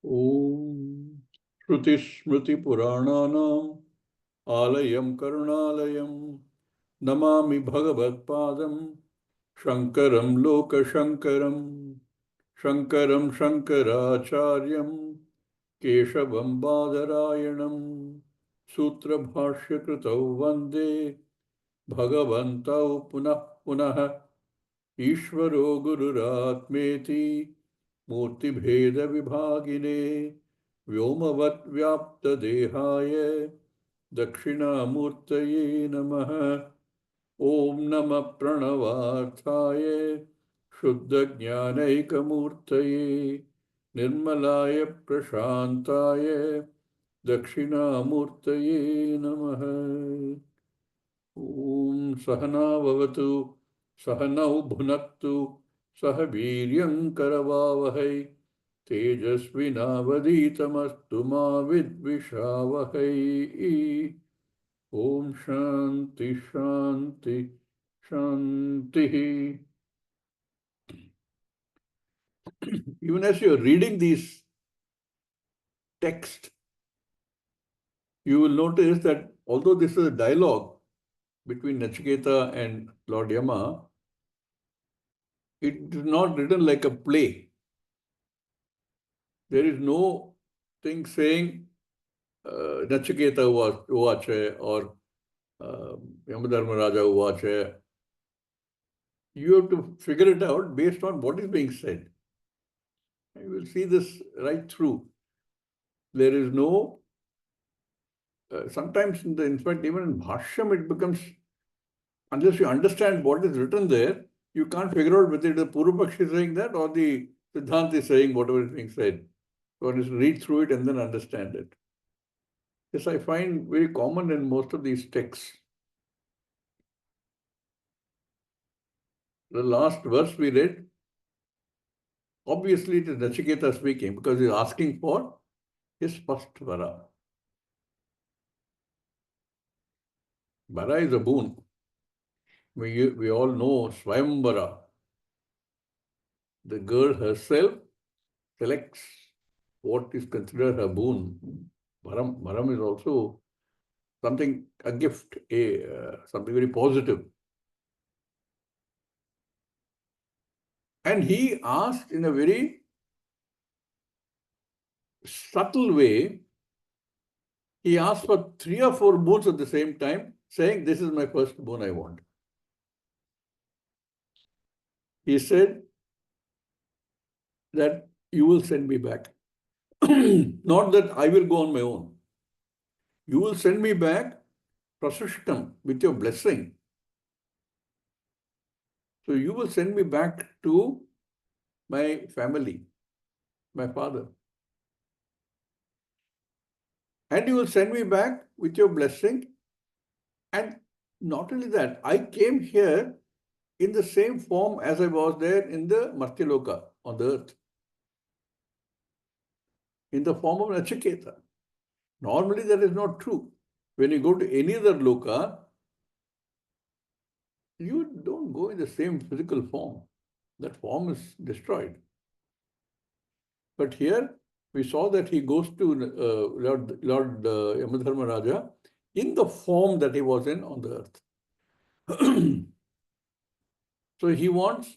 Om Shruti Smriti Purananam Alayam Karunalayam Namami Bhagavad Padam Shankaram Loka Shankaram Shankaram Shankaracharyam Keshavam Badarayanam Sutra Bhashya Kritau Vande Bhagavantau Punah Punah Ishvaro Gururatmeti Murti Bheda Vibhagine Vyomavat Vyapta Dehaya Dakshinamurtaye Namaha Om Namah Pranavarthaya Shuddha Jnanaikamurtaye Nirmalaya Prashantaya Dakshinamurtaye Namaha Om Sahana Vavatu Sahanau Bhunaktu Sah Viryam Karavavahai Tejasvinavaditamastu ma vidvishavahai. Om Shanti Shanti Shanti. Even as you are reading these texts, you will notice that although this is a dialogue between Nachiketa and Lord Yama, it is not written like a play. There is no thing saying Nachiketa Uvacha or Yamadharmaraja Uvacha. You have to figure it out based on what is being said. You will see this right through. There is no, sometimes in fact, even in Bashyam, it becomes, unless you understand what is written there, you can't figure out whether the Purvapakshi is saying that or the Siddhanta is saying whatever is being said. One has to read through it and then understand it. This I find very common in most of these texts. The last verse we read, obviously it is Nachiketa speaking because he is asking for his first vara. Vara is a boon. We all know Swayamvara. The girl herself selects what is considered her boon. Varam is also something, a gift, something very positive. And he asked in a very subtle way, he asked for 3 or 4 boons at the same time, saying, this is my first boon I want. He said that you will send me back. Not that I will go on my own. You will send me back prasishtam, with your blessing. So you will send me back to my family, my father. And you will send me back with your blessing. And not only that, I came here in the same form as I was there in the Martyaloka, on the earth, in the form of Nachiketa. Normally that is not true. When you go to any other loka, you don't go in the same physical form. That form is destroyed. But here we saw that he goes to Lord Yamadharmaraja in the form that he was in on the earth. So he wants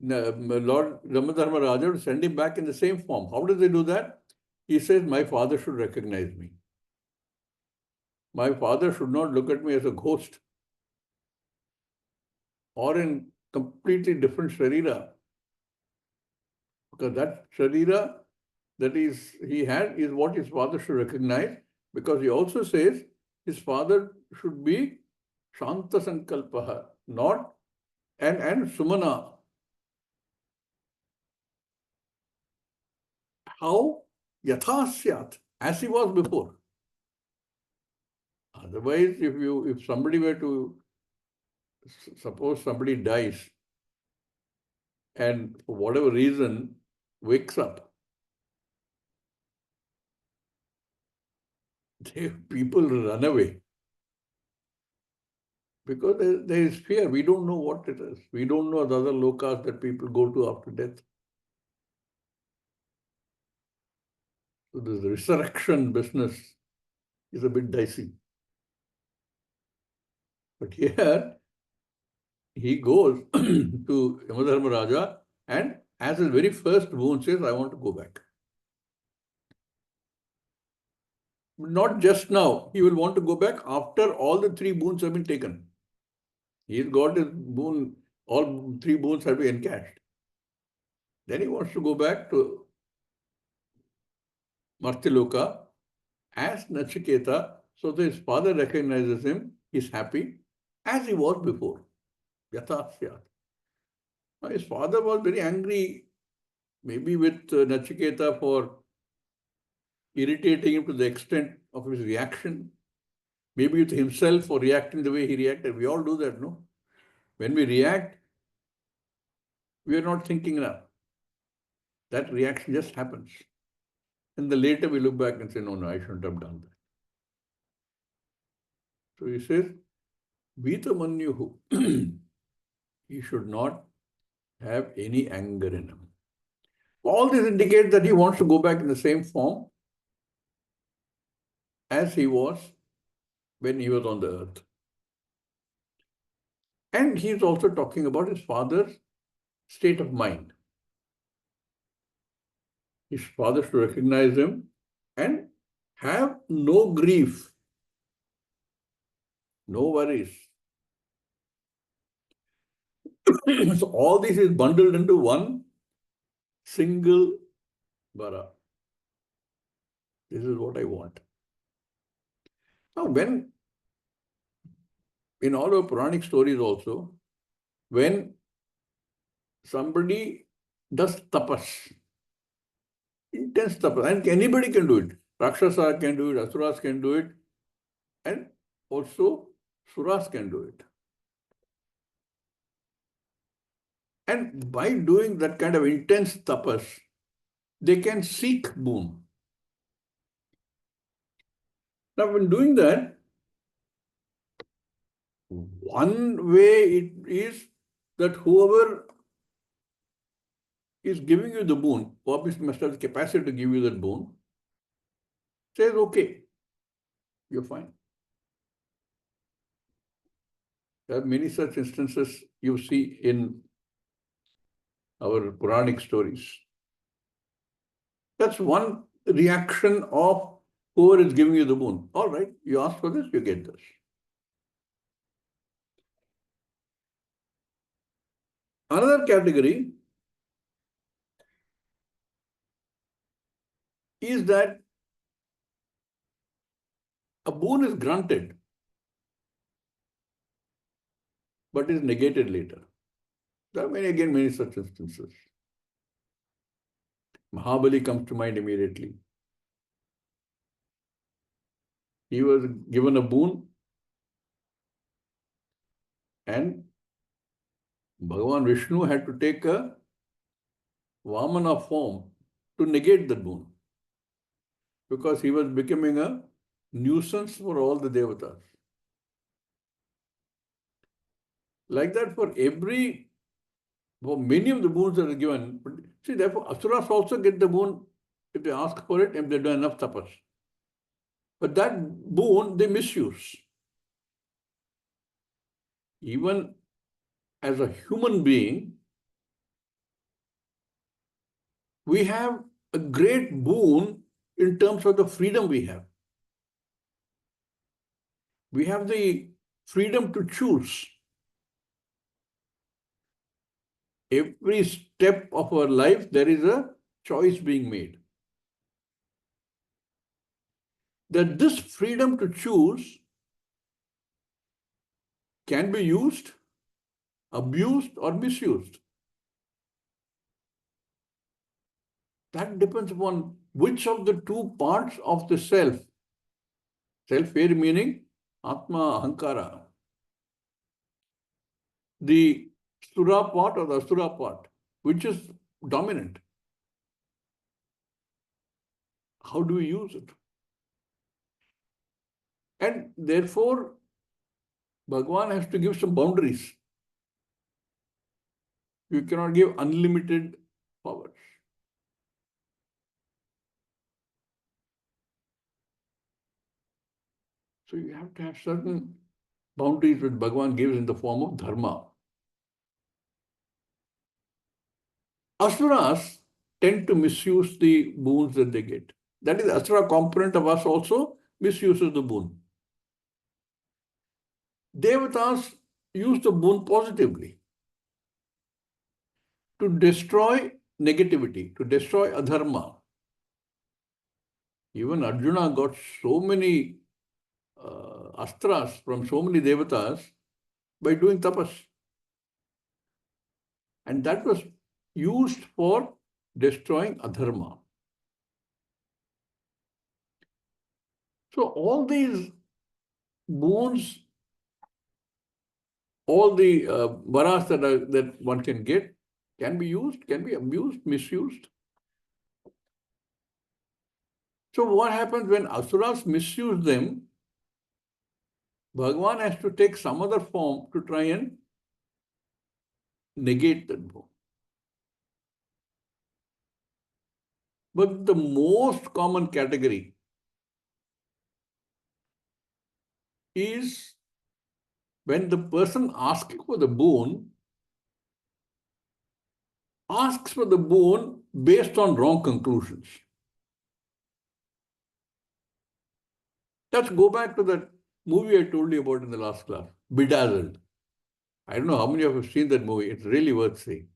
Lord Yamadharmaraja to send him back in the same form. How does he do that? He says, my father should recognize me. My father should not look at me as a ghost or in completely different sharira. Because that sharira that he had is what his father should recognize, because he also says his father should be Shanta Sankalpaha, not and Sumana. How Yathasyat, as he was before. Otherwise, if somebody were to, suppose somebody dies and for whatever reason wakes up, people run away. Because there is fear. We don't know what it is. We don't know the other lokas that people go to after death. So this resurrection business is a bit dicey. But here, he goes to Yamadharmaraja and as his very first boon says, I want to go back. Not just now. He will want to go back after all the three boons have been taken. He's got his boon, all three boons have been encashed. Then he wants to go back to Martiloka as Nachiketa, so that his father recognizes him, he's happy, as he was before. Yathasya. Now, his father was very angry, maybe with Nachiketa for irritating him to the extent of his reaction, maybe with himself for reacting the way he reacted. We all do that, no? When we react, we are not thinking enough. That reaction just happens. And then later we look back and say, no, I shouldn't have done that. So he says, Vitamanyuhu, he should not have any anger in him. All this indicates that he wants to go back in the same form as he was when he was on the earth. And he is also talking about his father's state of mind. His father should recognize him and have no grief, no worries. So all this is bundled into one single bara. This is what I want. Now, when in all our Puranic stories also, when somebody does tapas, intense tapas, and anybody can do it. Rakshasa can do it, Asuras can do it, and also Suras can do it. And by doing that kind of intense tapas, they can seek boon. Now, when doing that, one way it is that whoever is giving you the boon, obviously must have the capacity to give you that boon, says, okay, you're fine. There are many such instances you see in our Puranic stories. That's one reaction of whoever is giving you the boon. All right, you ask for this, you get this. Another category is that a boon is granted, but is negated later. There are many such instances. Mahabali comes to mind immediately. He was given a boon and Bhagavan Vishnu had to take a Vamana form to negate the boon because he was becoming a nuisance for all the devatas. Like that for many of the boons that are given. See, therefore, Asuras also get the boon if they ask for it, if they do enough tapas. But that boon they misuse. Even as a human being, we have a great boon in terms of the freedom we have. We have the freedom to choose. Every step of our life, there is a choice being made. That this freedom to choose can be used, abused, or misused. That depends upon which of the two parts of the self here meaning Atma, Ahankara, the Sura part or the Asura part, which is dominant. How do we use it? And therefore, Bhagavan has to give some boundaries. You cannot give unlimited powers. So you have to have certain boundaries which Bhagavan gives in the form of dharma. Asuras tend to misuse the boons that they get. That is, Asura component of us also misuses the boon. Devatas use the boon positively to destroy negativity, to destroy adharma. Even Arjuna got so many astras from so many devatas by doing tapas. And that was used for destroying adharma. So all these boons, all the varas that one can get, can be used, can be abused, misused. So what happens when asuras misuse them? Bhagavan has to take some other form to try and negate that boon. But the most common category is when the person asking for the boon asks for the boon based on wrong conclusions. Let's go back to that movie I told you about in the last class, Bedazzled. I don't know how many of you have seen that movie. It's really worth seeing.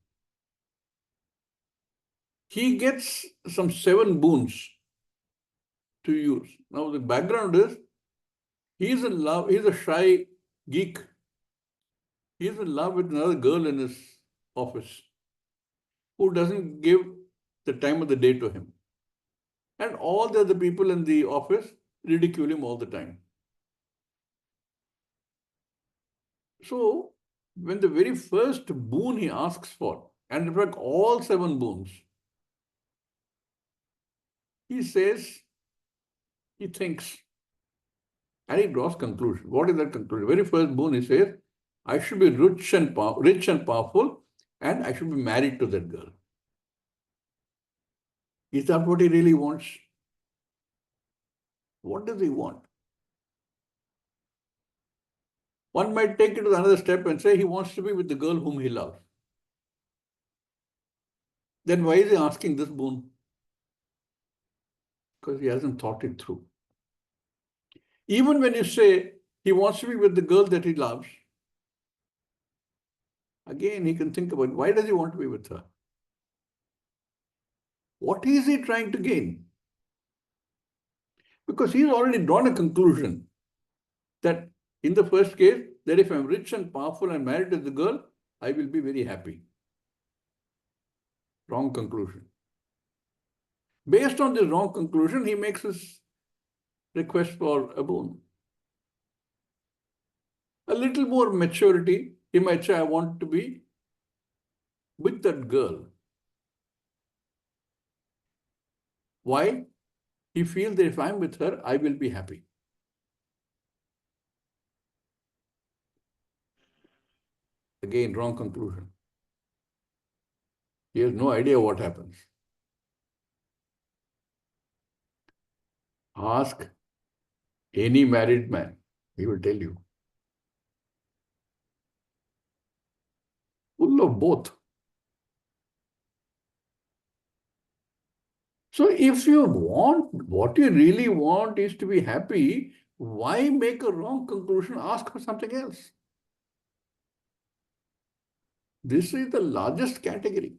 He gets some 7 boons to use. Now the background is he's in love, he's a shy geek. He's in love with another girl in his office who doesn't give the time of the day to him. And all the other people in the office ridicule him all the time. So, when the very first boon he asks for, and in fact all 7 boons, he says, he thinks, and he draws conclusion. What is that conclusion? Very first boon he says, I should be rich and powerful, and I should be married to that girl. Is that what he really wants? What does he want? One might take it to another step and say he wants to be with the girl whom he loves. Then why is he asking this boon? Because he hasn't thought it through. Even when you say he wants to be with the girl that he loves, again he can think about why does he want to be with her? What is he trying to gain? Because he's already drawn a conclusion that in the first case, that if I'm rich and powerful and married to the girl, I will be very happy. Wrong conclusion. Based on this wrong conclusion, he makes his request for a boon. A little more maturity, he might say, I want to be with that girl. Why? He feels that if I'm with her, I will be happy. Again, wrong conclusion. He has no idea what happens. Ask any married man, he will tell you. Full of both. So if you want, what you really want is to be happy, why make a wrong conclusion? Ask for something else. This is the largest category.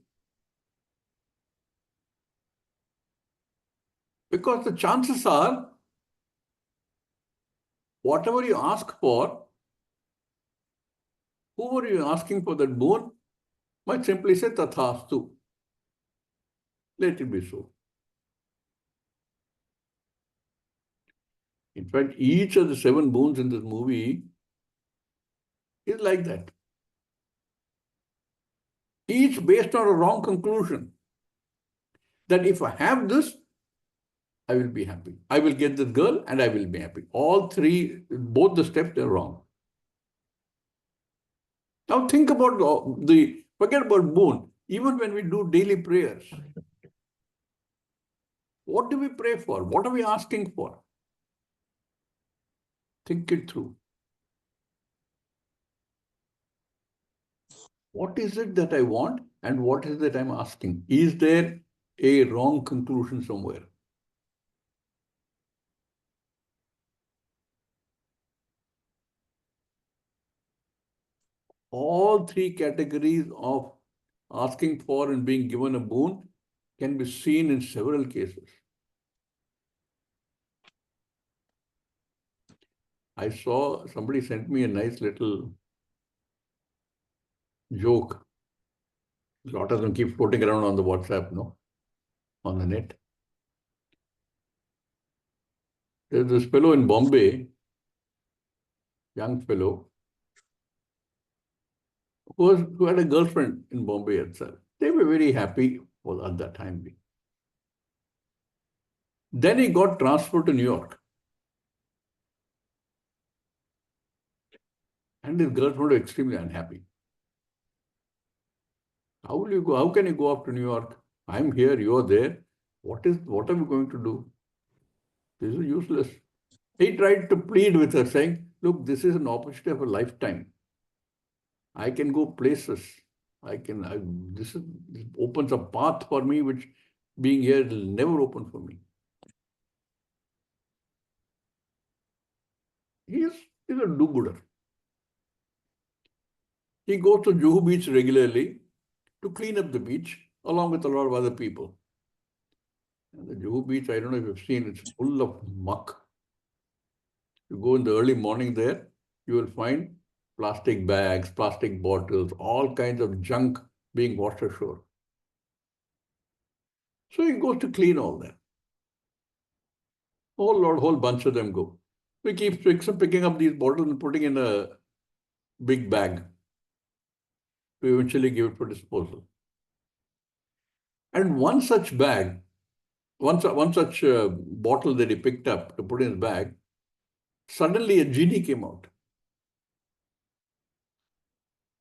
Because the chances are, whatever you ask for, whoever you are asking for that boon might simply say tathastu. Let it be so. In fact, each of the 7 boons in this movie is like that. Each based on a wrong conclusion. That if I have this, I will be happy. I will get this girl and I will be happy. All 3, both the steps are wrong. Now think about forget about boon. Even when we do daily prayers, what do we pray for? What are we asking for? Think it through. What is it that I want and what is it I'm asking? Is there a wrong conclusion somewhere? All three categories of asking for and being given a boon can be seen in several cases. I saw somebody sent me a nice little joke. A lot of them keep floating around on the WhatsApp, no? On the net. There's this fellow in Bombay, young fellow, who had a girlfriend in Bombay itself. They were very happy at that time. Then he got transferred to New York. And his girlfriend was extremely unhappy. How will you go? How can you go up to New York? I'm here, you're there. What are we going to do? This is useless. He tried to plead with her, saying, look, this is an opportunity of a lifetime. I can go places. This opens a path for me, which being here will never open for me. He's a do-gooder. He goes to Juhu Beach regularly to clean up the beach, along with a lot of other people. And the Juhu Beach, I don't know if you've seen, it's full of muck. You go in the early morning there, you will find plastic bags, plastic bottles, all kinds of junk being washed ashore. So he goes to clean all that. Whole bunch of them go. We keep picking up these bottles and putting in a big bag. We eventually give it for disposal. And one such bag, one such bottle that he picked up to put in his bag, suddenly a genie came out.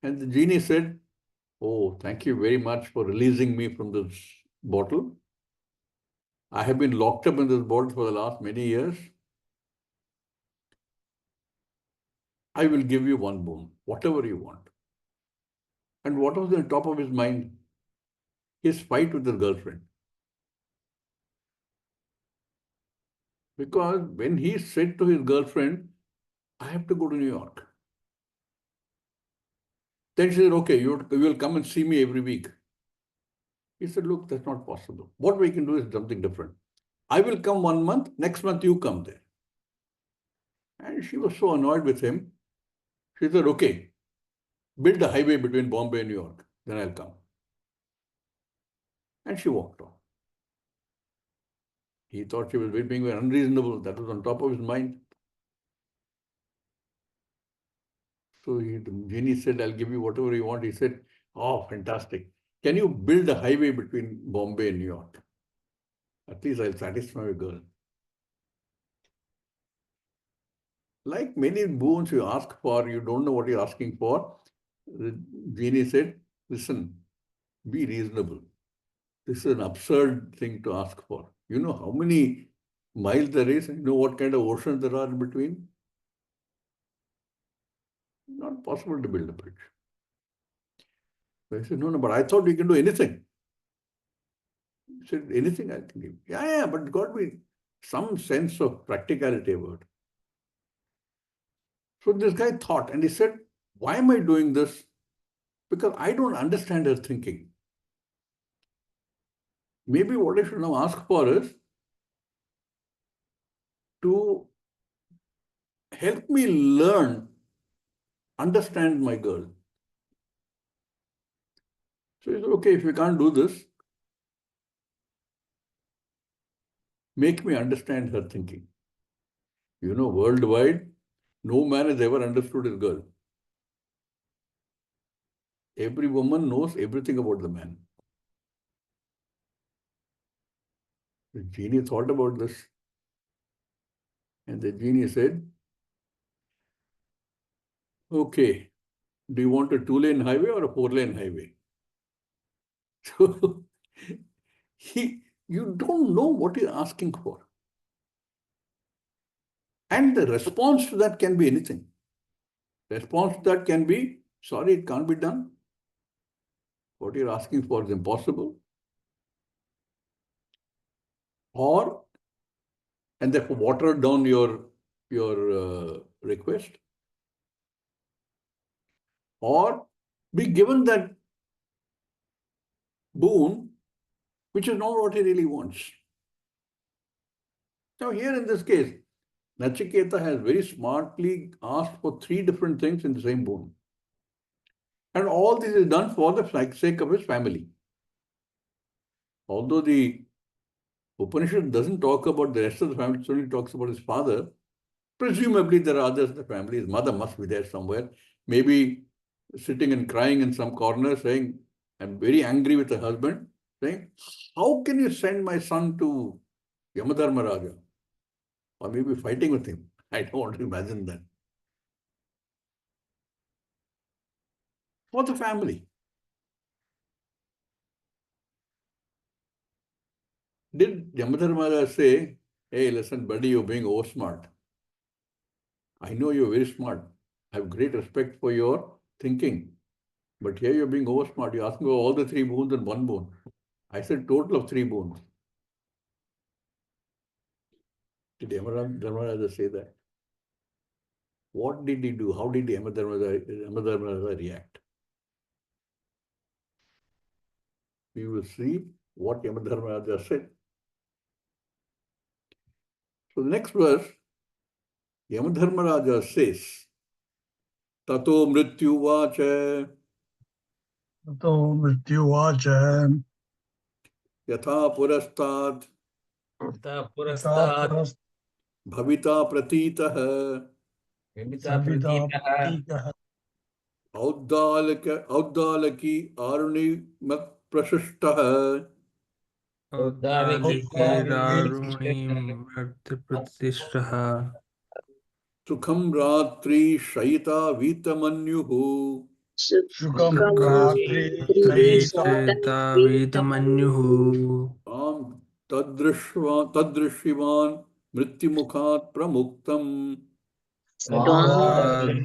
And the genie said, oh, thank you very much for releasing me from this bottle. I have been locked up in this bottle for the last many years. I will give you one boon, whatever you want. And what was on the top of his mind? His fight with his girlfriend. Because when he said to his girlfriend, I have to go to New York. Then she said, okay, you will come and see me every week. He said, look, that's not possible. What we can do is something different. I will come 1 month, next month you come there. And she was so annoyed with him. She said, okay, build a highway between Bombay and New York, then I'll come. And she walked on. He thought she was being very unreasonable. That was on top of his mind. So the genie said, I'll give you whatever you want. He said, oh, fantastic. Can you build a highway between Bombay and New York? At least I'll satisfy a girl. Like many boons you ask for, you don't know what you're asking for. The genie said, listen, be reasonable. This is an absurd thing to ask for. You know how many miles there is? You know what kind of oceans there are in between? Not possible to build a bridge. So I said, no, but I thought we can do anything. He said, anything I can give. Yeah, but it's got to be some sense of practicality about it. So this guy thought, and he said, why am I doing this? Because I don't understand her thinking. Maybe what I should now ask for is to help me learn, understand my girl. So he said, okay, if you can't do this, make me understand her thinking. You know, worldwide, no man has ever understood his girl. Every woman knows everything about the man. The genie thought about this. And the genie said, okay, do you want a 2-lane highway or a 4-lane highway? So you don't know what you're asking for. And the response to that can be anything. Response to that can be, sorry, it can't be done. What you're asking for is impossible. Or, and therefore water down your request. Or be given that boon, which is not what he really wants. Now here in this case, Nachiketa has very smartly asked for 3 different things in the same boon. And all this is done for the sake of his family. Although the Upanishad doesn't talk about the rest of the family, it only talks about his father. Presumably there are others in the family. His mother must be there somewhere. Maybe sitting and crying in some corner saying, I'm very angry with her husband, saying, how can you send my son to Yamadharmaraja? Or maybe fighting with him. I don't want to imagine that. For the family. Did Yamadharmaraja say, hey, listen, buddy, you're being over smart. I know you're very smart. I have great respect for your thinking. But here you're being over smart. You're asking for all the 3 boons and 1 boon. I said total of 3 boons. Did Yamadharmaraja say that? What did he do? How did Yamadharmaraja react? We will see what Yamadharmaraja said. So the next verse, Yamadharmaraja says, Tato mrityu vacha तो मृत्युवाच yatha purastat यथा पिता पुरस्तात् पुरस्तात् bhavita pratitah विमिता Savita प्रतीतः प्रतीकः Auddalaki Aruni मत प्रशिष्टः औद्दालिकेदारुणीमर्त्यप्रतिष्ठः सुखम रात्रि शयिता वीतमन्युः सुखं सुखं रात्रि रात्रि सहिता सहिता वीतमन्युः आम तदृश्यवान् मृत्युमुखात् प्रमुक्तम्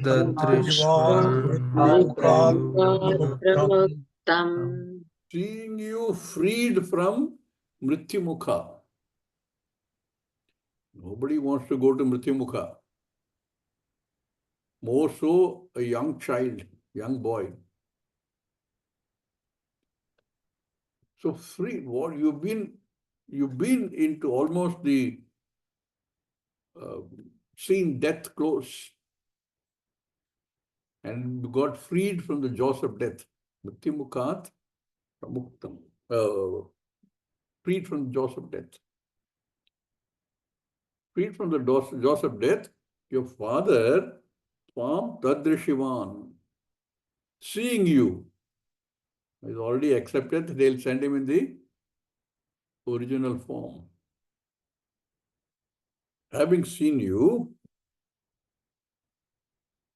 ददृश्वान् मृत्युमुखात् प्रमुक्तं seeing you freed from mrityumukha. Nobody wants to go to mrityumukha. More so a young child, young boy. So free, what you've been into almost the seeing death close and got freed from the jaws of death. Mrityumukhat pramuktam. Freed from the jaws of death. Freed from the jaws of death, your father, Swam Tadrishivan, seeing you, is already accepted. They'll send him in the original form. Having seen you,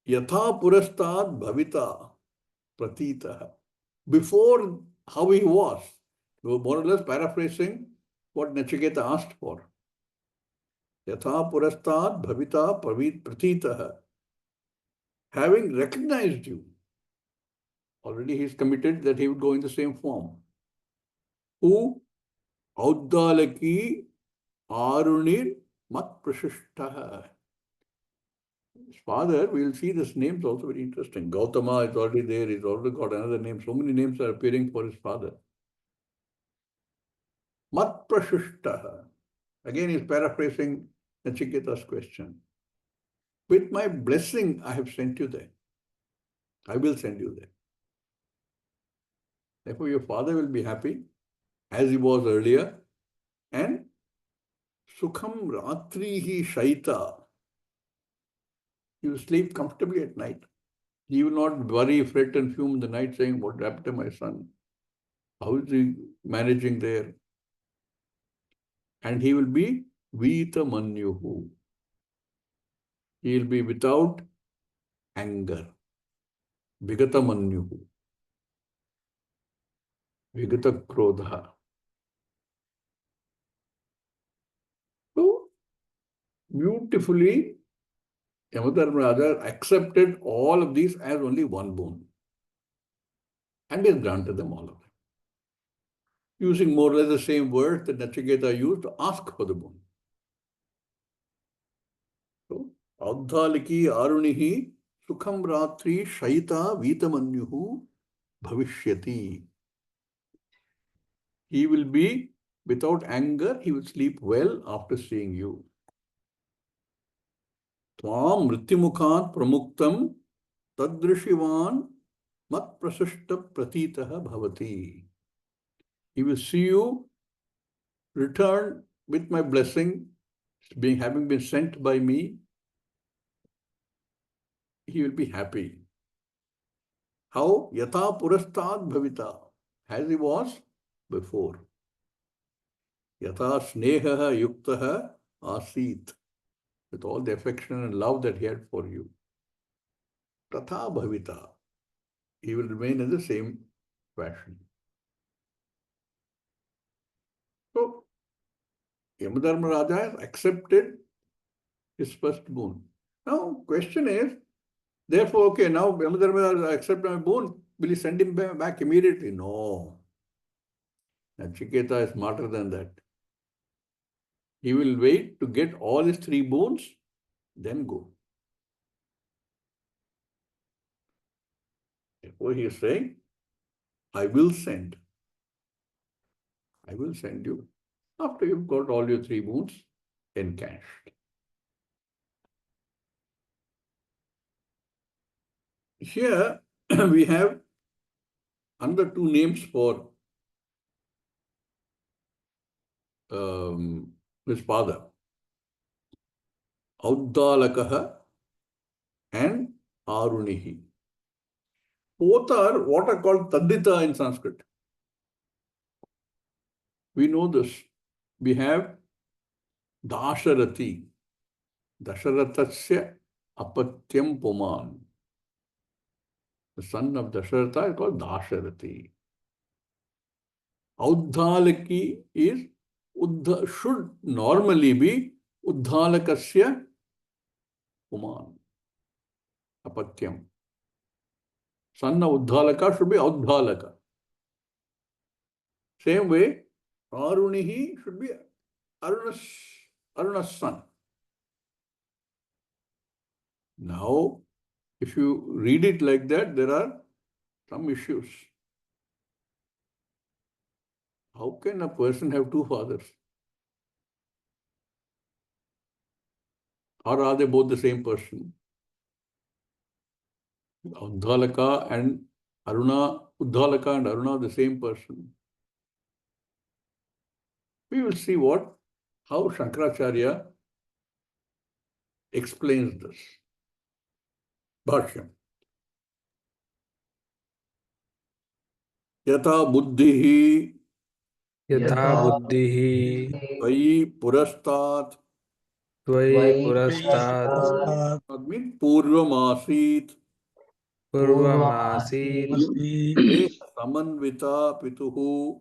yatha purastad bhavita pratita. Before how he was, more or less paraphrasing what Nachiketa asked for. Yatha purastad bhavita pratita. Having recognized you, already he's committed that he would go in the same form. Who? Auddalaki Arunir Mat Prashishtaha. His father, we'll see this name's also very interesting. Gautama is already there, he's already got another name. So many names are appearing for his father. Mat Prashishtaha. Again, he's paraphrasing Nachiketa's question. With my blessing, I have sent you there. I will send you there. Therefore, your father will be happy, as he was earlier. And Sukham Ratrihi Shaita. He will sleep comfortably at night. He will not worry, fret, and fume in the night saying, what happened to my son? How is he managing there? And he will be Vita Manyuhu. He will be without anger. Vigata Manyuhu. Vigata Krodha. So, beautifully, Yamadharmaraja accepted all of these as only one boon. And he has granted them all of them. Using more or less the same words that Nachiketa used to ask for the boon. So, Audhaliki Arunihi Sukham Ratri Shaita Vitamanyuhu Bhavishyati. He will be without anger, he will sleep well after seeing you. Tvam Mrityumukhat Pramuktam Tadrishivan Mat Prasashta Pratitaha Bhavati. He will see you return with my blessing, having been sent by me. He will be happy. How? Yatha Purastad Bhavita, as he was before. Yatha Snehaha Yuktaha Asit, with all the affection and love that he had for you. Tatha Bhavita, he will remain in the same fashion. So, Yamadharmaraja has accepted his first boon. Now, question is, therefore, okay, now Yamadharmaraja accepted my boon, will he send him back immediately? No. Nachiketa is smarter than that. He will wait to get all his three boons, then go. Therefore, he is saying, I will send. I will send you after you've got all your three boons encashed. Here we have another two names for his father, Audalakaha and Arunihi. Both are what are called Tadita in Sanskrit. We know this. We have Dasharati, Dasharathasya Apatyam Puman. The son of Dasharatha is called Dasharati. Audhalaki is should normally be Uddhalakasya Puman, Apatyam. Son of Uddhalaka should be Audhalaka. Same way, Arunihi should be Aruna's son. Now, if you read it like that, there are some issues. How can a person have two fathers? Or are they both the same person? Uddhalaka and Aruna, Uddhalaka and Aruna, the same person. We will see how Shankaracharya explains this. Bashyam. Yatha buddhihi यथा बुद्धिः Vayi purastat. त्वयि पुरस्तात् Prasad That means purvamasit. पूर्वमासीत् Masi Samanvita pituhu.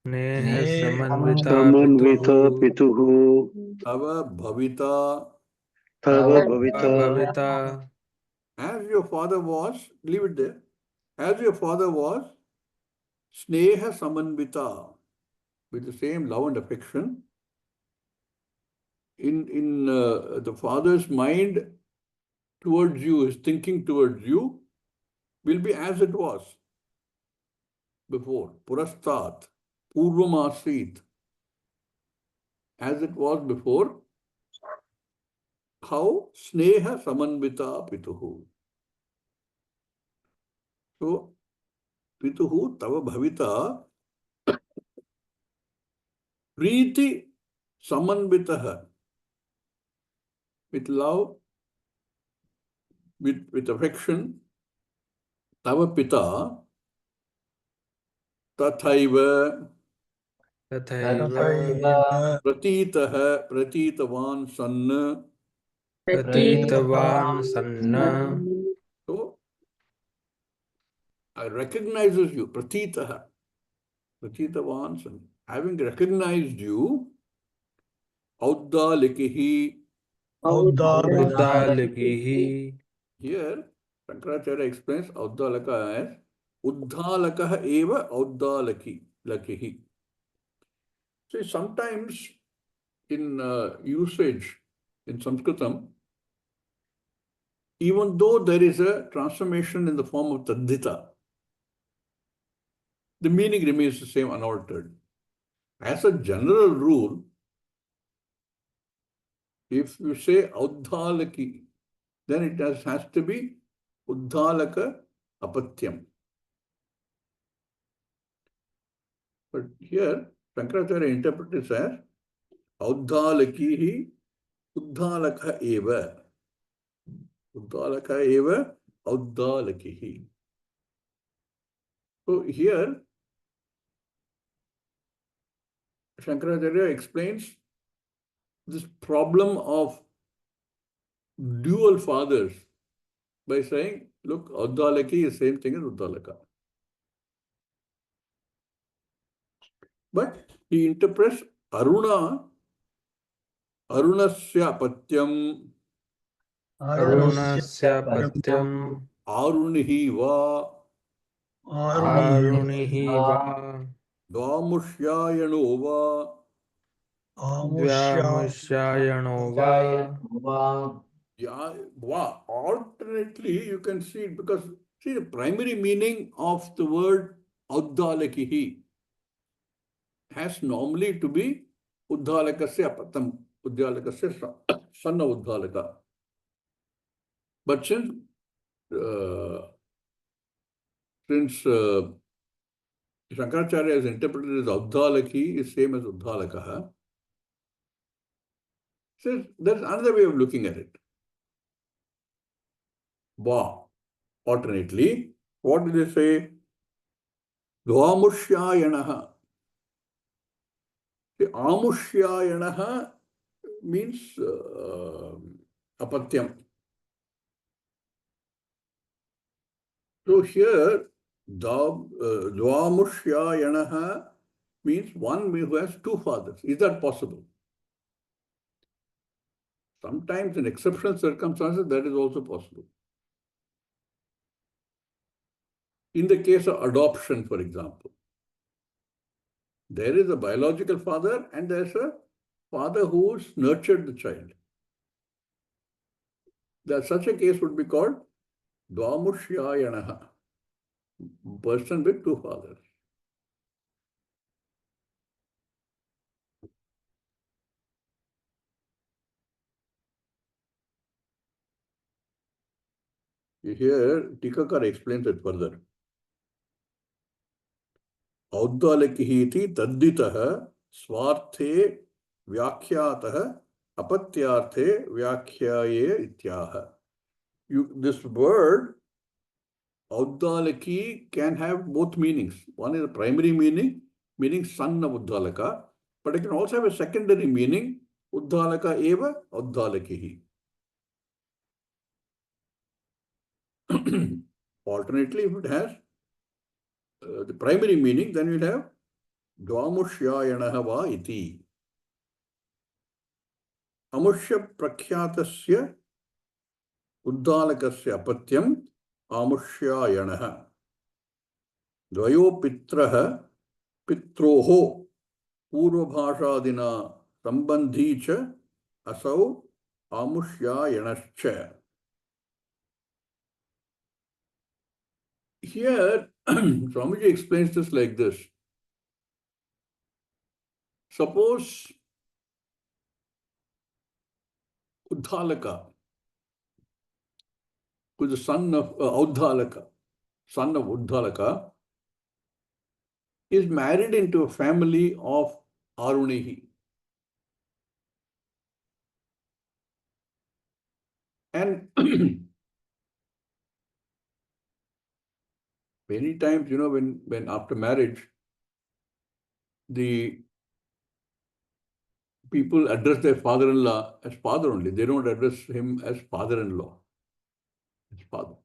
नेह Ne समन्विता पितुः Samanvita pituhu Tava bhavita. tava bhavita भविता As your father was, leave it there. As your father was, Sneha Samanvita, with the same love and affection. In the father's mind towards you, his thinking towards you, will be as it was before. Purastat, Purvamasit, as it was before. How? Sneha Samanvita Pituhu. So, Pituhu Tava Bhavita Preeti Samanvitaha, with love, with affection, Tava Pita, Tathaiva, तथैव Tathaiva Pratitaha, Pratitavan Sanna. प्रतीतवान् सन्न So, I recognizes you, Pratitaha, Pratitavan Sanna. Having recognized you, Auddalikihi, Uddalakihi. Here, Shankaracharya explains Audalaka as Uddalakah eva Lakihi. See, sometimes in usage in Sanskritam, even though there is a transformation in the form of Taddhita, the meaning remains the same, unaltered. As a general rule, if you say Audhalaki, then it has to be Uddhalaka Apatyam. But here, Shankaracharya interprets as Audhalakihi Uddhalaka eva. Uddhalaka eva Audhalakihi. So here, Shankaracharya explains this problem of dual fathers by saying, look, Audhalaki is the same thing as Uddhalaka. But he interprets Arunasya Patyam Arunasya Patyam. Arunihi va Arunihi va. Dvamushayano va. Dvyamushayano va. Yeah, wow. Alternately, you can see it because, see, the primary meaning of the word Uddhalakihi has normally to be Uddhalakasya Patam, Uddhalakasya son of Uddhalaka. But since Shankaracharya has interpreted as Uddhalaki is same as Uddhalakaha, so there's another way of looking at it. Va. Alternately, what do they say? Dvamushayanaha. The Amushyayanaha means apatyam. So here, Dvamushayanaha means one who has two fathers. Is that possible? Sometimes in exceptional circumstances, that is also possible. In the case of adoption, for example, there is a biological father and there's a father who's nurtured the child. Such a case would be called Dvamushyayanaha, person with two fathers. Here, Tikakar explains it further. Audhalakihi iti tadditaha swarte vyakhyaataha apatyarthe vyakhyaye ityaha. This word, Audhalaki, can have both meanings. One is a primary meaning, meaning son of Uddhalaka, but it can also have a secondary meaning, Uddhalaka eva Audhalakihi. Alternately, if it has the primary meaning, then we'll have Dvamushayanaha va iti. Amushya prakhyatasya Uddhalakasya apatyam Amushyayanaha. Dvayo pitraha pitroho Purvabhashadina sambandhi cha asau Amushyayanascha. Here, Swamiji explains this like this. Suppose Uddhalaka, who is the son of Audhalaka, son of Uddhalaka, is married into a family of Arunihi. And many times, when after marriage, the people address their father-in-law as father only. They don't address him as father-in-law, as father.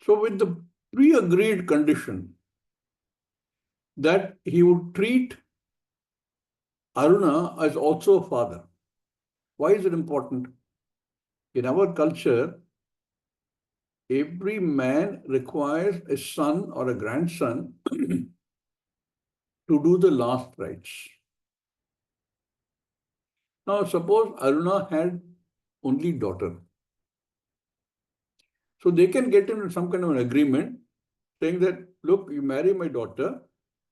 So with the pre-agreed condition that he would treat Aruna as also a father. Why is it important? In our culture, every man requires a son or a grandson to do the last rites. Now, suppose Aruna had only daughter. So they can get into some kind of an agreement saying that, look, you marry my daughter,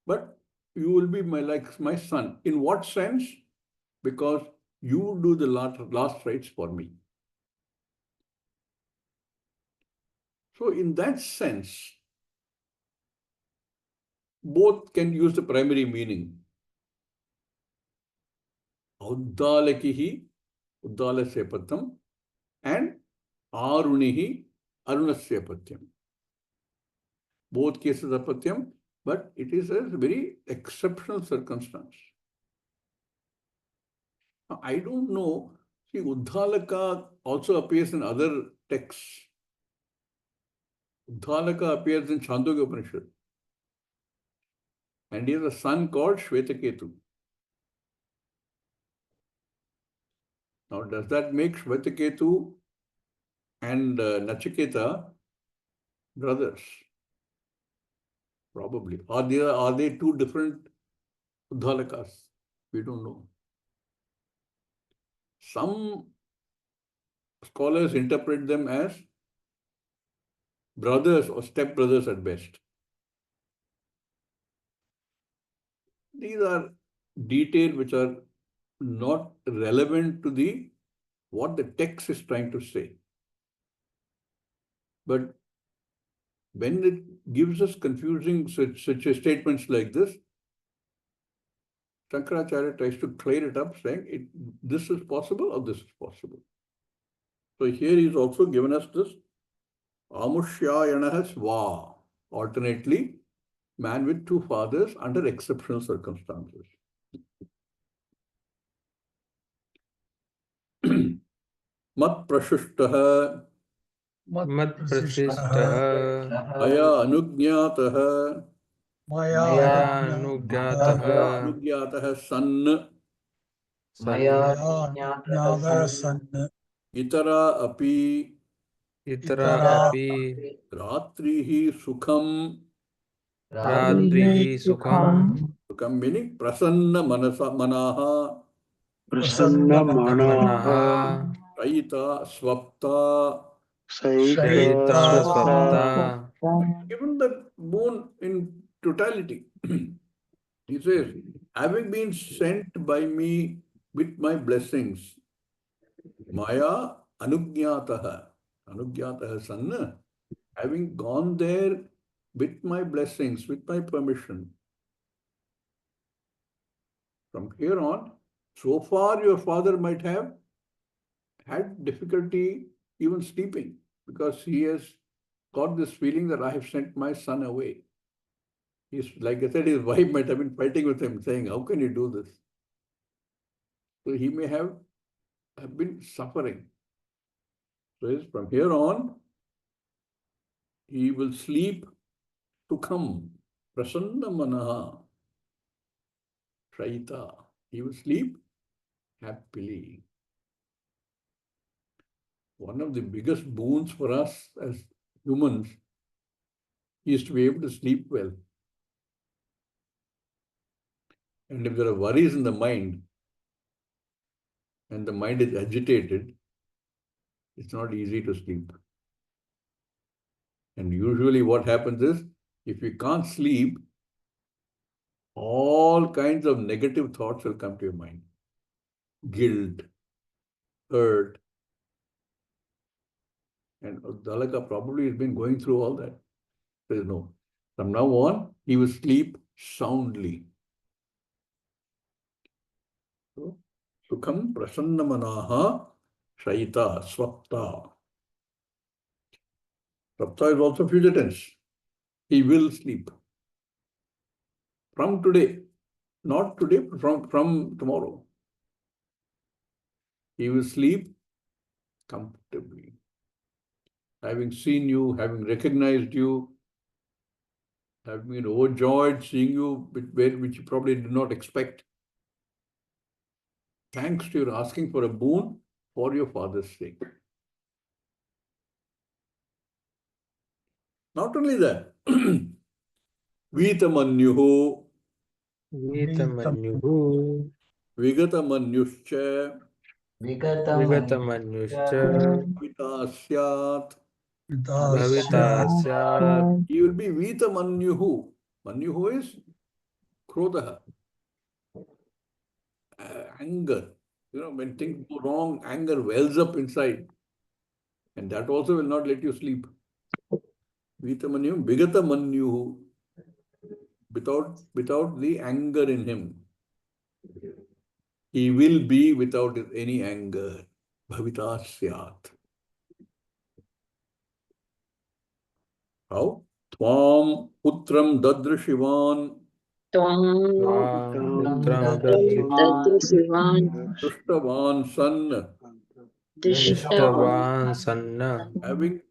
but you will be like my son. In what sense? Because you do the last rites for me. So in that sense, both can use the primary meaning. Uddalakihi, Uddalasya patyam, and Arunihi, Arunasya patyam. Both cases are patyam, but it is a very exceptional circumstance. Now, I don't know. See, Uddalaka also appears in other texts. Uddalaka appears in Chandogya Upanishad. And he has a son called Shvetaketu. Now, does that make Shvetaketu and Nachiketa brothers? Probably. Are they two different Uddalakas? We don't know. Some scholars interpret them as brothers or stepbrothers at best. These are details which are not relevant to what the text is trying to say. But when it gives us confusing such statements like this, Shankaracharya tries to clear it up, saying this is possible or this is possible. So here he's also given us this Amushyayanah Sva, alternately, man with two fathers under exceptional circumstances. Mat prashushtaha मत्प्रशिष्टः Maya anugyataha मयानुज्ञातः anugyataha san सन् itara api इतरा अपि ratrihi sukham. रात्रिः सुखं Sukham meaning prasanna manaha Prasanna मनः manaha Raita swapta. Saita शयिता swapta. स्वप्ता Given the boon in totality, he says, having been sent by me with my blessings, Maya anugyataha, anugyataha sanna, having gone there with my blessings, with my permission. From here on, so far your father might have had difficulty even sleeping because he has got this feeling that I have sent my son away. He's, like I said, his wife might have been fighting with him, saying, how can you do this? So he may have been suffering. So from here on, he will sleep sukham, prasanna manaha, shaita. He will sleep happily. One of the biggest boons for us as humans is to be able to sleep well. And if there are worries in the mind, and the mind is agitated, it's not easy to sleep. And usually what happens is, if you can't sleep, all kinds of negative thoughts will come to your mind. Guilt, hurt. And Dalaka probably has been going through all that. Says no. From now on, he will sleep soundly. So, Sukham prasanna manaha shaita swapta. Swapta is also future tense. He will sleep. From today, not today, from tomorrow. He will sleep comfortably. Having seen you, having recognized you, having been overjoyed seeing you, which you probably did not expect. thanks to your asking for a boon for your father's sake. Not only that, Vitamanyuhu, Vitamanyuhu, Vigatamanyuscha, Vigatamanyuscha, Vitasyat. Bhavita Syat, He will be Vitamanyuhu. Manyuhu is Krodaha, anger. You know, when things go wrong, anger wells up inside. And that also will not let you sleep. Vitamanyuhu, Vigatamanyuhu, without the anger in him. He will be without any anger. Bhavita Syat. How? Tvam Putram Dadrishivan Tvam Putram Dadri, Dushtavan San. Ishtavan Sanna, Having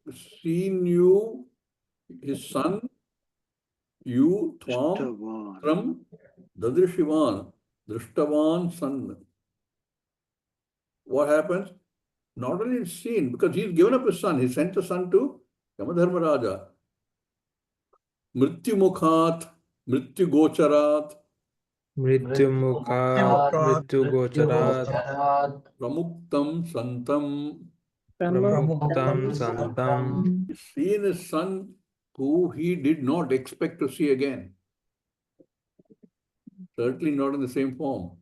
seen you, his son, you, Tvam Putram Dadrishivan, Dushtavan San. What happens? Not only is seen, because he's given up his son, he sent the son to Yamadharmaraja. Mrityu Mukhat, Mrityu Gocharat, Mrityumukhat, Mrityu Pramuktam Santam. Pramuktam Santam, He's seen his son who he did not expect to see again. Certainly not in the same form.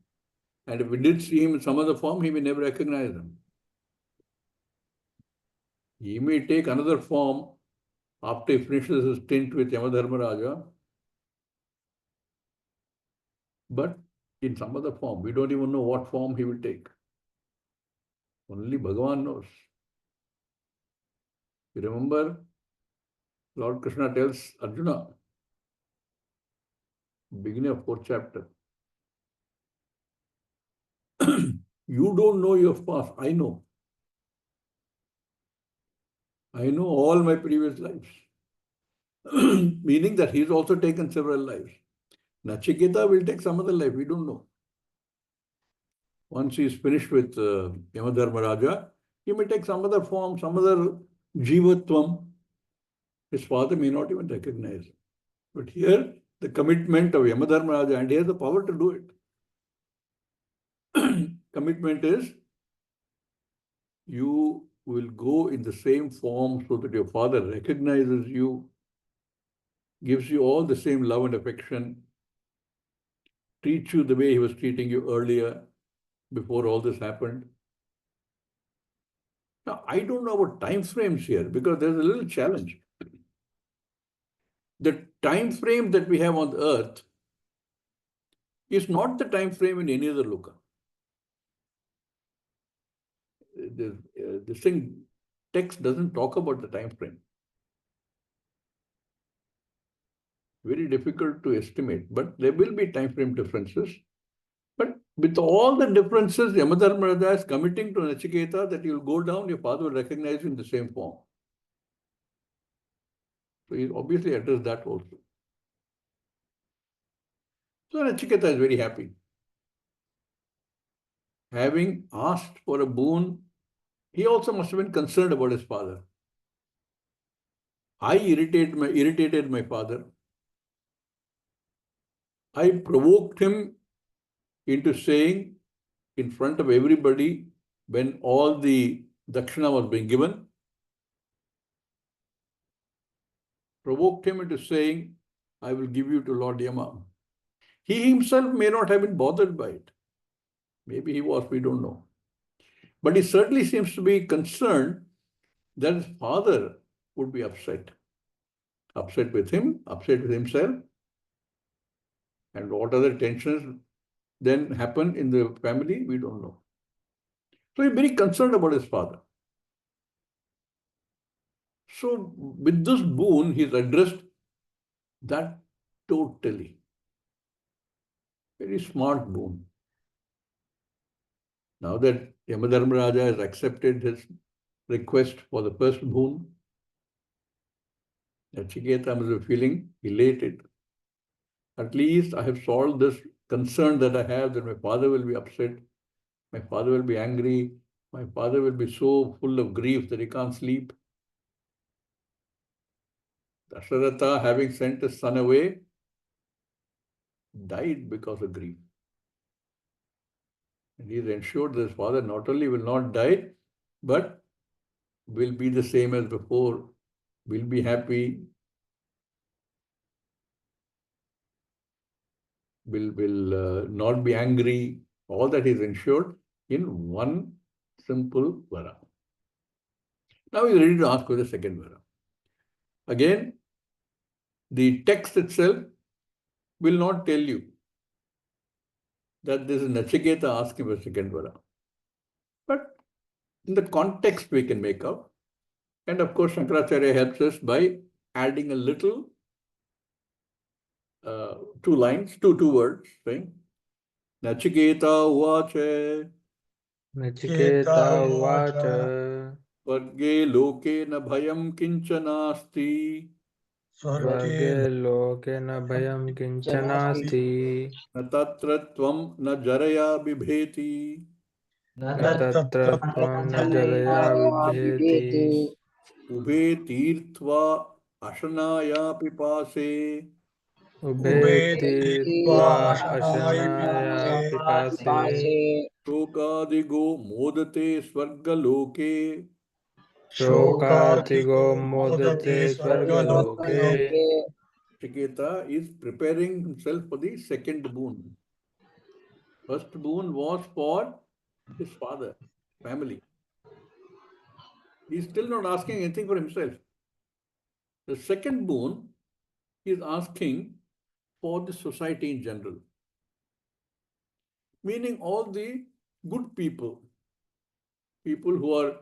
And if we did see him in some other form, he may never recognize him. He may take another form after he finishes his stint with Yamadharmaraja, but in some other form. We don't even know what form he will take. Only Bhagavan knows. You remember, Lord Krishna tells Arjuna, beginning of 4th chapter, you don't know your past, I know. I know all my previous lives. Meaning that he's also taken several lives. Nachiketa will take some other life, we don't know. Once he's finished with Yamadharmaraja, he may take some other form, some other jivatvam. His father may not even recognize. But here, the commitment of Yamadharmaraja, and he has the power to do it. Commitment is, you will go in the same form so that your father recognizes you, gives you all the same love and affection, treats you the way he was treating you earlier, before all this happened. Now, I don't know about time frames here because there's a little challenge. The time frame that we have on the earth is not the time frame in any other loka. This thing, text doesn't talk about the time frame. Very difficult to estimate, but there will be time frame differences. But with all the differences, Yamadharmaraja is committing to Nachiketa that you will go down, your father will recognize you in the same form. So he obviously addressed that also. So Nachiketa is very happy. Having asked for a boon, he also must have been concerned about his father. I irritated my father. I provoked him into saying in front of everybody when all the dakshina was being given, provoked him into saying, I will give you to Lord Yama. He himself may not have been bothered by it. Maybe he was, we don't know. But he certainly seems to be concerned that his father would be upset. Upset with him, upset with himself. And what other tensions then happen in the family, we don't know. So he's very concerned about his father. So with this boon, he's addressed that totally. Very smart boon. Now that Yamadharmaraja has accepted his request for the first boon, Nachiketa must be feeling elated. At least I have solved this concern that I have that my father will be upset. My father will be angry. My father will be so full of grief that he can't sleep. Dasharatha, having sent his son away, died because of grief. And he is ensured that his father not only will not die, but will be the same as before, will be happy, will not be angry. All that is ensured in one simple vara. Now he is ready to ask for the second vara. Again, the text itself will not tell you that this is Nachiketa asking for second vara. But in the context we can make out. And of course, Shankaracharya helps us by adding a little, two lines, two words, saying, Nachiketa uvache Nachiketa uvacha varge loke na bhayam kinchanasti Swarge loke na bhayam kinchanasti na tatra tvam na jaraya bibheti न तत्र त्वं न जलया बिभेति ubhe tirtva ashanaya pipase उभे तीर्त्वा अशनाय पिपासे shokadigo modate swargaloke. शोकातिगो मोदते स्वर्गलोके Nachiketa is preparing himself for the second boon. First boon was for his father, family. He is still not asking anything for himself. The second boon, he is asking for the society in general. Meaning all the good people, people who are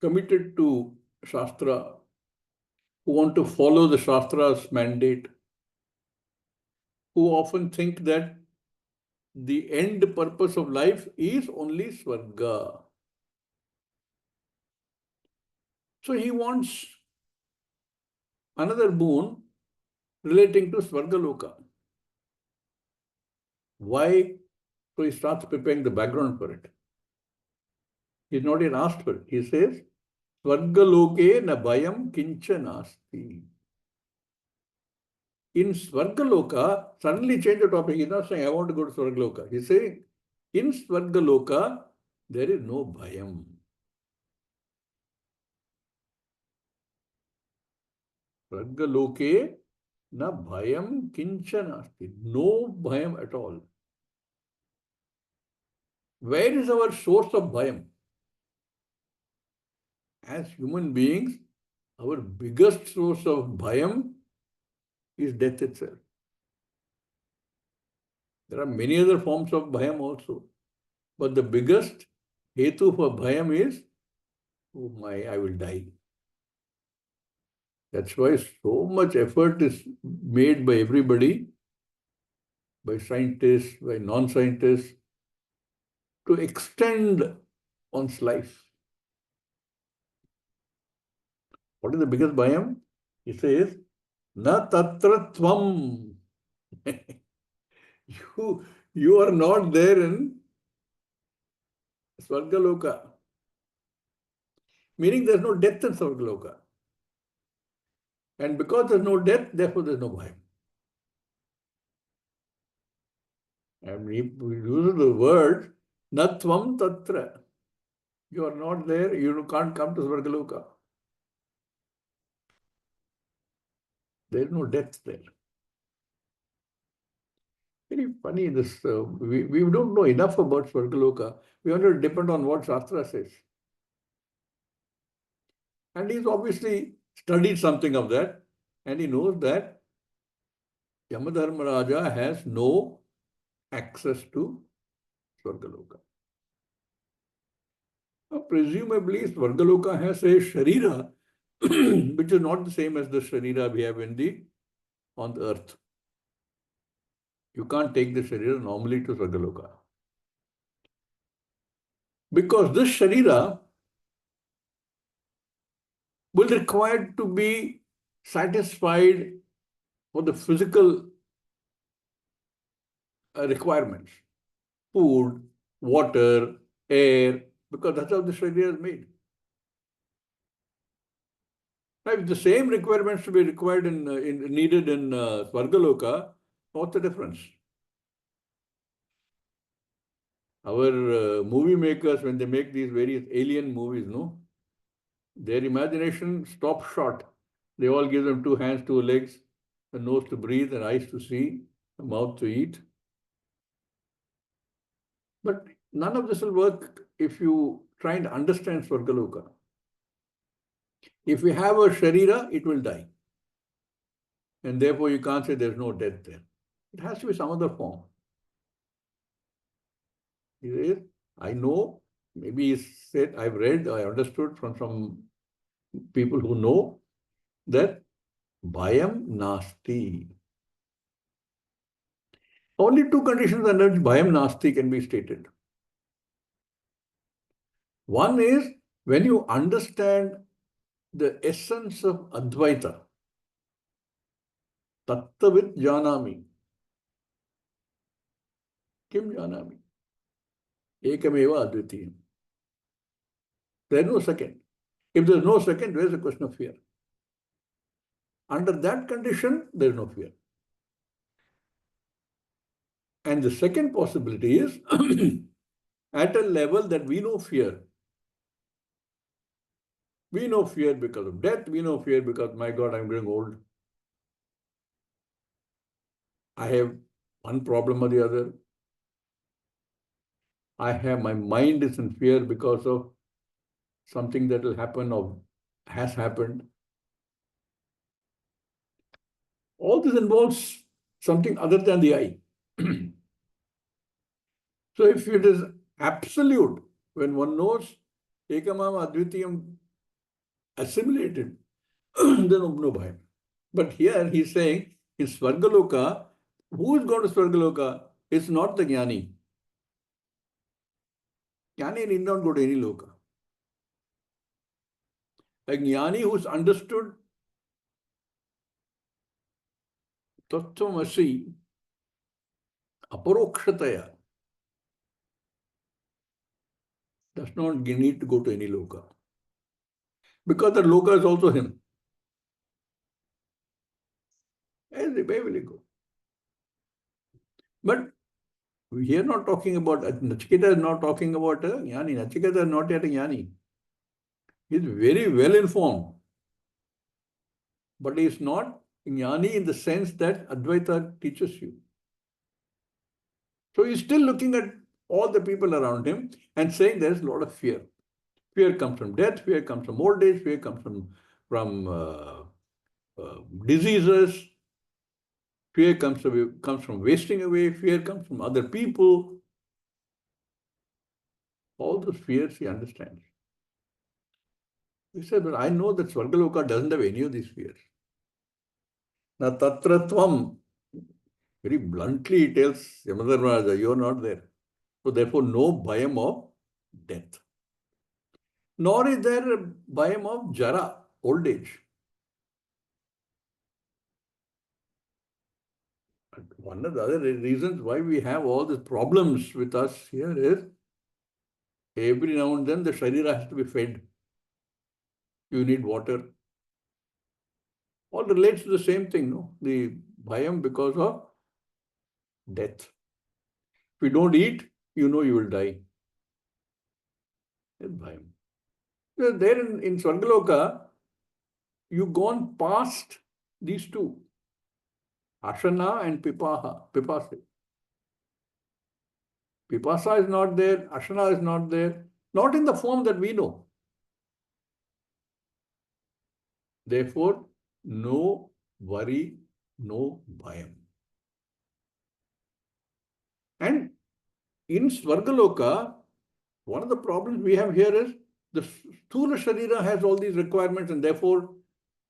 committed to Shastra, who want to follow the Shastra's mandate, who often think that the end purpose of life is only Swarga. So he wants another boon relating to Swargaloka. Why? So he starts preparing the background for it. He's not yet asked for it. He says, Swargaloke na bhayam kincha nasti. In Swargaloka, suddenly change the topic. He's not saying, I want to go to Swargaloka. He's saying, in Swargaloka, there is no bhayam. Swargaloke na bhayam kincha nasti. No bhayam at all. Where is our source of bhayam? As human beings, our biggest source of bhayam is death itself. There are many other forms of bhayam also. But the biggest hetu for bhayam is, oh my, I will die. That's why so much effort is made by everybody, by scientists, by non-scientists, to extend one's life. What is the biggest bhayam? He says, na tatra tvam. You are not there in Swargaloka. Meaning there's no death in Swargaloka. And because there's no death, therefore there's no bhayam. And he uses the word natvam tatra. You are not there, you can't come to Swargaloka. There is no death there. Very funny this, we don't know enough about Swargaloka. We only depend on what Shastra says. And he's obviously studied something of that, and he knows that Yamadharmaraja has no access to Swargaloka. Now, presumably, Swargaloka has a Sharira, which is not the same as the Sharira we have on the earth. You can't take the Sharira normally to Swargaloka. Because this Sharira will require to be satisfied for the physical requirements, food, water, air, because that's how the Sharira is made. Now, if the same requirements to be required needed in Svargaloka, what's the difference? Our movie makers, when they make these various alien movies, no, their imagination stops short. They all give them 2 hands, 2 legs, a nose to breathe, and eyes to see, a mouth to eat. But none of this will work if you try and understand Svargaloka. If we have a Sharira, it will die. And therefore you can't say there's no death there. It has to be some other form. I know, maybe he said, I've read, I understood from some people who know that Bhayam Nasti. Only 2 conditions under which Bhayam Nasti can be stated. One is when you understand the essence of Advaita, Tattavit Janami. Kim Janami? Ekameva Advitiyam. There is no second. If there is no second, there is a question of fear. Under that condition, there is no fear. And the second possibility is at a level that we know fear. We know fear because of death. We know fear because, my God, I'm growing old. I have one problem or the other. My mind is in fear because of something that will happen or has happened. All this involves something other than the I. So if it is absolute, when one knows Ekamam Advitiyam assimilated, then no bhayam. But here he's saying in Svargaloka, who is going to Svargaloka? It's not the Jnani. Jnani need not go to any loka. A Jnani who's understood Tattvamasi aparokshataya does not need to go to any loka. Because the loka is also him. Where will he go? But we are not talking about, Nachiketa is not talking about a Jnani. Nachiketa is not yet a Jnani. He is very well informed. But he is not Jnani in the sense that Advaita teaches you. So he's still looking at all the people around him and saying there is a lot of fear. Fear comes from death, fear comes from old age, fear comes from diseases, fear comes from wasting away, fear comes from other people. All those fears he understands. He said, but I know that Svargaloka doesn't have any of these fears. Now, Tatratvam, very bluntly he tells Yamadharmaraja, you are not there. So therefore, no bhayam of death. Nor is there a bhayam of jara, old age. One of the other reasons why we have all these problems with us here is every now and then the sharira has to be fed. You need water. All relates to the same thing, no? The bhayam because of death. If you don't eat, you know you will die. That's bhayam. There in Svargaloka, you've gone past these two. Ashana and Pipasa. Pipasa is not there, Ashana is not there, not in the form that we know. Therefore, no worry, no bhayam. And in Svargaloka, one of the problems we have here is the Sthula Sharira has all these requirements and therefore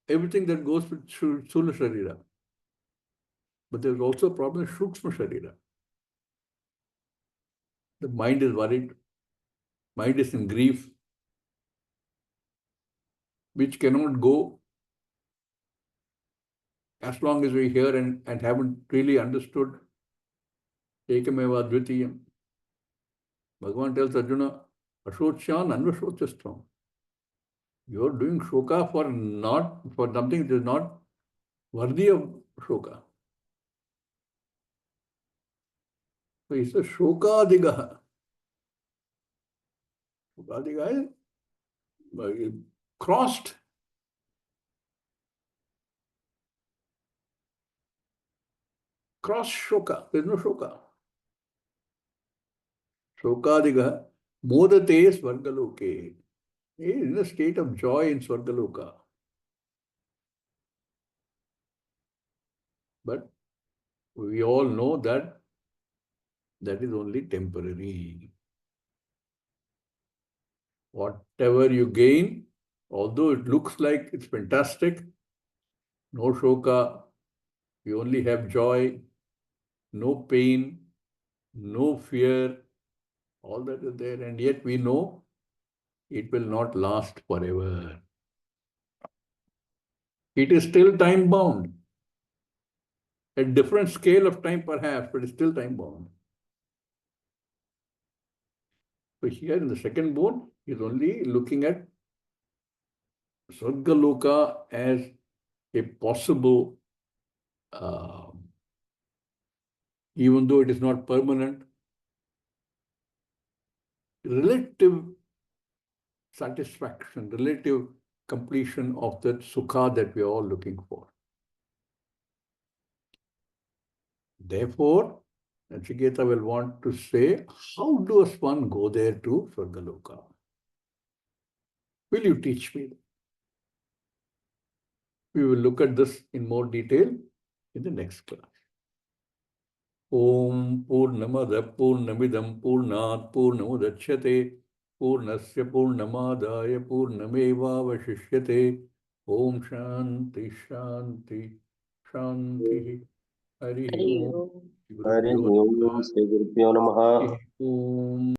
everything that goes with Sthula Sharira. But there's also a problem with Sukshma Sharira. The mind is worried, mind is in grief, which cannot go as long as we hear and haven't really understood Ekameva Advitiyam. Bhagavan tells Arjuna, Ashocyan Anvashochyastram. You are doing shoka for something that is not worthy of shoka. So he says Shokadigaha. Shokadigaha is crossed. Cross shoka. There is no shoka. Shokadigaha modate svargaloke. He is in a state of joy in Svargaloka. But we all know that that is only temporary. Whatever you gain, although it looks like it's fantastic, no shoka, you only have joy, no pain, no fear, all that is there, and yet we know it will not last forever. It is still time bound. A different scale of time perhaps, but it's still time bound. So here in the second bone, he is only looking at Svargaloka as a possible, even though it is not permanent, relative satisfaction, relative completion of that sukha that we are all looking for. Therefore, Nachiketa will want to say, how does one go there to Svargaloka? Will you teach me? We will look at this in more detail in the next class. Om Purnamada Purnamidam Purnat Purnamudachyate Purnasya Purnamadaya Purnameva Vashishyate Om Shanti Shanti Shanti Hari Om Hari ओम श्री गुरुभ्यो नमः Om